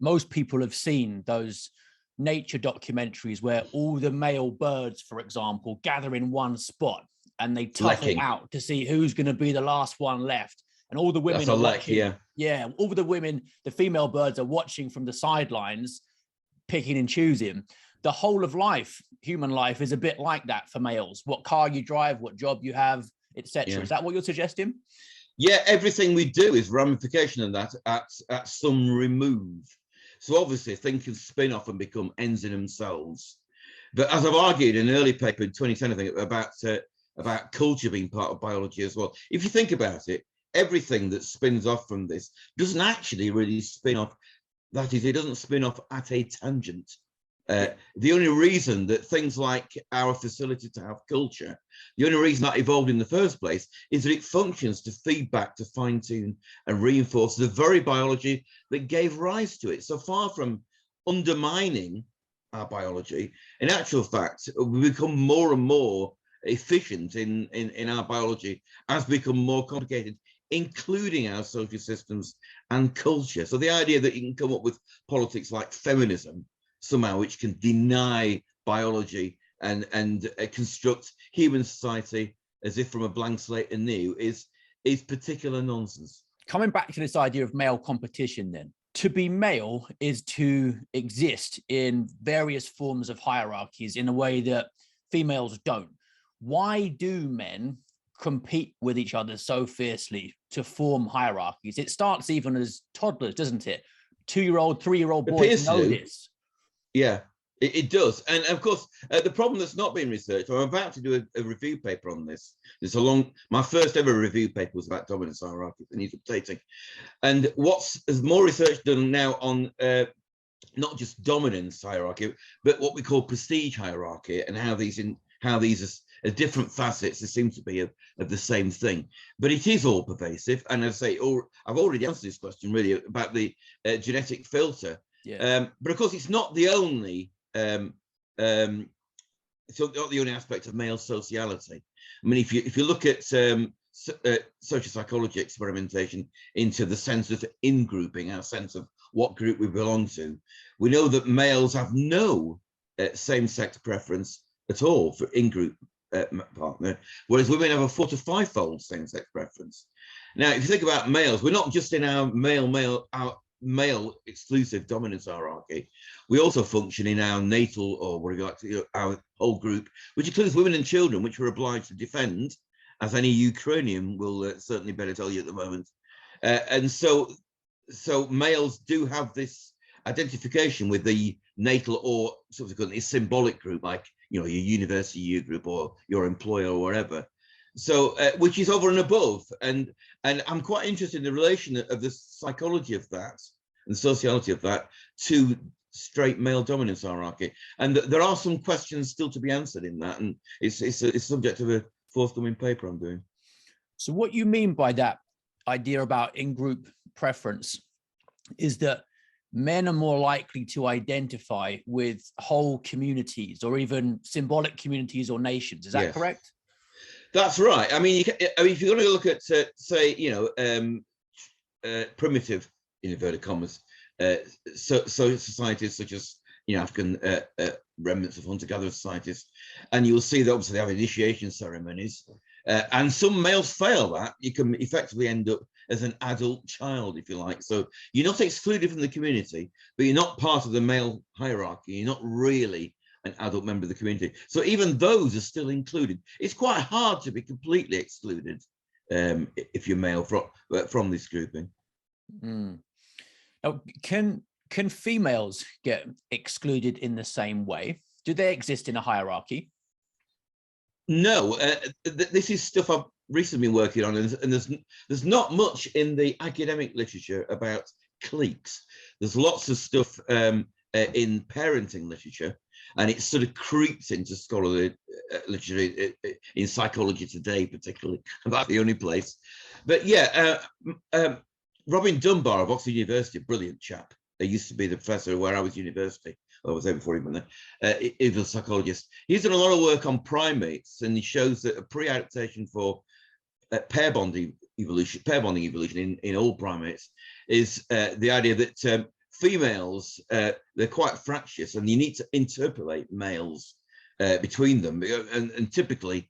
most people have seen those nature documentaries where all the male birds, for example, gather in one spot and they tough it out to see who's going to be the last one left. And all the women are watching. Yeah, all the women, the female birds are watching from the sidelines, picking and choosing. The whole of life, human life, is a bit like that for males. What car you drive, what job you have, etc. Is that what you're suggesting? Yeah, everything we do is ramification of that at some remove. So obviously, things can spin off and become ends in themselves. But as I've argued in an early paper in 2010, I think, about culture being part of biology as well. If you think about it, everything that spins off from this doesn't actually really spin off. That is, it doesn't spin off at a tangent. The only reason that things like our facility to have culture, the only reason that evolved in the first place is that it functions to feedback, to fine tune and reinforce the very biology that gave rise to it. So far from undermining our biology, in actual fact, we become more and more efficient in our biology as we become more complicated, including our social systems and culture. So the idea that you can come up with politics like feminism somehow, which can deny biology and construct human society as if from a blank slate anew is particular nonsense. Coming back to this idea of male competition then, to be male is to exist in various forms of hierarchies in a way that females don't. Why do men compete with each other so fiercely to form hierarchies? It starts even as toddlers, doesn't it? 2-year-old, 3-year-old boys know this. Yeah, it does. And of course, the problem that's not been researched, I'm about to do a review paper on this. My first ever review paper was about dominance hierarchies and needs updating. And there's more research done now on not just dominance hierarchy, but what we call prestige hierarchy and how these are different facets. There seem to be of the same thing, but it is all pervasive. And as I say, I've already answered this question really about the genetic filter. Yeah. But of course, it's not the only aspect of male sociality. I mean, if you look at social psychology experimentation into the sense of in-grouping, our sense of what group we belong to, we know that males have no same-sex preference at all for in-group partner, whereas women have a 4- to 5-fold same-sex preference. Now, if you think about males, we're not just in our male exclusive dominance hierarchy. We also function in our natal, or what do you like to, our whole group, which includes women and children, which we're obliged to defend, as any Ukrainian will certainly better tell you at the moment. And so males do have this identification with the natal or subsequently symbolic group, like your university U group or your employer or whatever. So which is over and above, and I'm quite interested in the relation of the psychology of that and sociality of that to straight male dominance hierarchy. And there are some questions still to be answered in that, and it's subject of a forthcoming paper I'm doing. So what you mean by that idea about in-group preference is that men are more likely to identify with whole communities or even symbolic communities or nations. Is that correct? That's right. I mean, if you're going to look at, say, primitive, in inverted commas, so societies such as African remnants of hunter-gatherer societies, and you'll see that obviously they have initiation ceremonies, and some males fail that. You can effectively end up as an adult child, if you like. So you're not excluded from the community, but you're not part of the male hierarchy. You're not really an adult member of the community. So even those are still included. It's quite hard to be completely excluded if you're male from this grouping. Mm. Now, can females get excluded in the same way? Do they exist in a hierarchy? No, this is stuff I've recently been working on, and there's not much in the academic literature about cliques. There's lots of stuff in parenting literature, and it sort of creeps into scholarly literature in psychology today, particularly. That's the only place. But yeah, Robin Dunbar of Oxford University, a brilliant chap. He used to be the professor where I was university. I was there before even there. He was a psychologist. He's done a lot of work on primates, and he shows that a pre-adaptation for pair bonding evolution in all primates is the idea that females, they're quite fractious, and you need to interpolate males between them. And typically,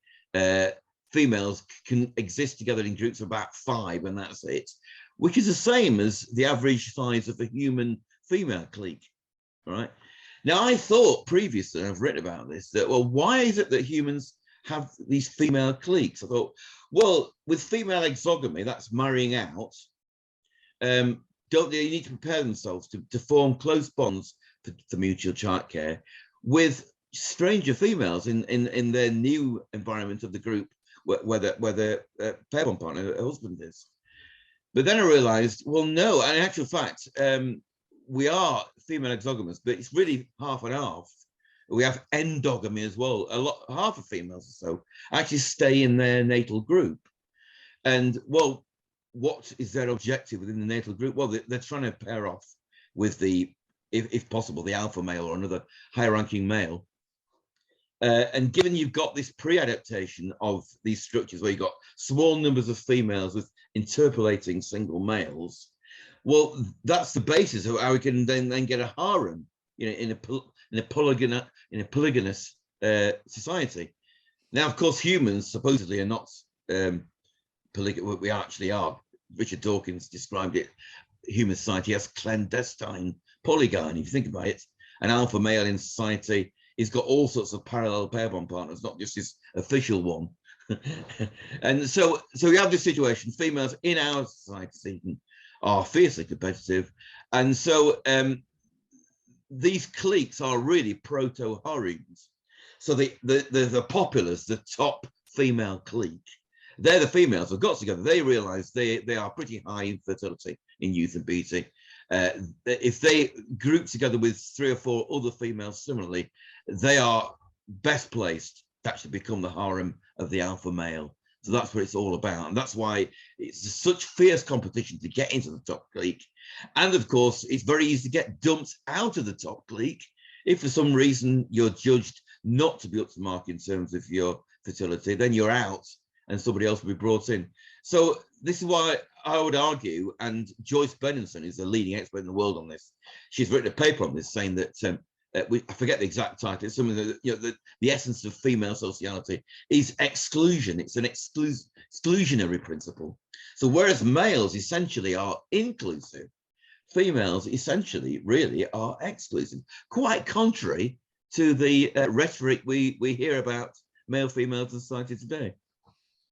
females can exist together in groups of about 5, and that's it, which is the same as the average size of a human female clique, right? Now, I thought previously, and I've written about this, that, well, why is it that humans have these female cliques? I thought, well, with female exogamy, that's marrying out, don't they need to prepare themselves to form close bonds for mutual child care with stranger females in their new environment of the group, where their pair bond partner, a husband is. But then I realized, well, no, and in actual fact, we are female exogamous, but it's really half and half. We have endogamy as well. Half of females or so actually stay in their natal group. And, well, what is their objective within the natal group? Well, they're trying to pair off with if possible, the alpha male or another high-ranking male. And given you've got this pre-adaptation of these structures where you've got small numbers of females with interpolating single males, well, that's the basis of how we can then get a harem, in a polygamous society. Now, of course, humans supposedly are not polygamous. We actually are. Richard Dawkins described it. Human society as clandestine polygamy. If you think about it, an alpha male in society, he's got all sorts of parallel pair bond partners, not just his official one. And so we have this situation. Females in our society are fiercely competitive, and so these cliques are really proto-harems. So the populace, the top female clique, they're the females who got together. They realize they are pretty high in fertility, in youth and beauty. If they group together with 3 or 4 other females similarly, they are best placed to actually become the harem of the alpha male. So that's what it's all about. And that's why it's such fierce competition to get into the top clique. And of course, it's very easy to get dumped out of the top clique if for some reason you're judged not to be up to the mark in terms of your fertility, then you're out and somebody else will be brought in. So this is why I would argue, and Joyce Benenson is the leading expert in the world on this. She's written a paper on this saying that, I forget the exact title, it's something that, the essence of female sociality is exclusion. It's an exclusionary principle. So whereas males essentially are inclusive, females essentially really are exclusive, quite contrary to the rhetoric we hear about male-female society today.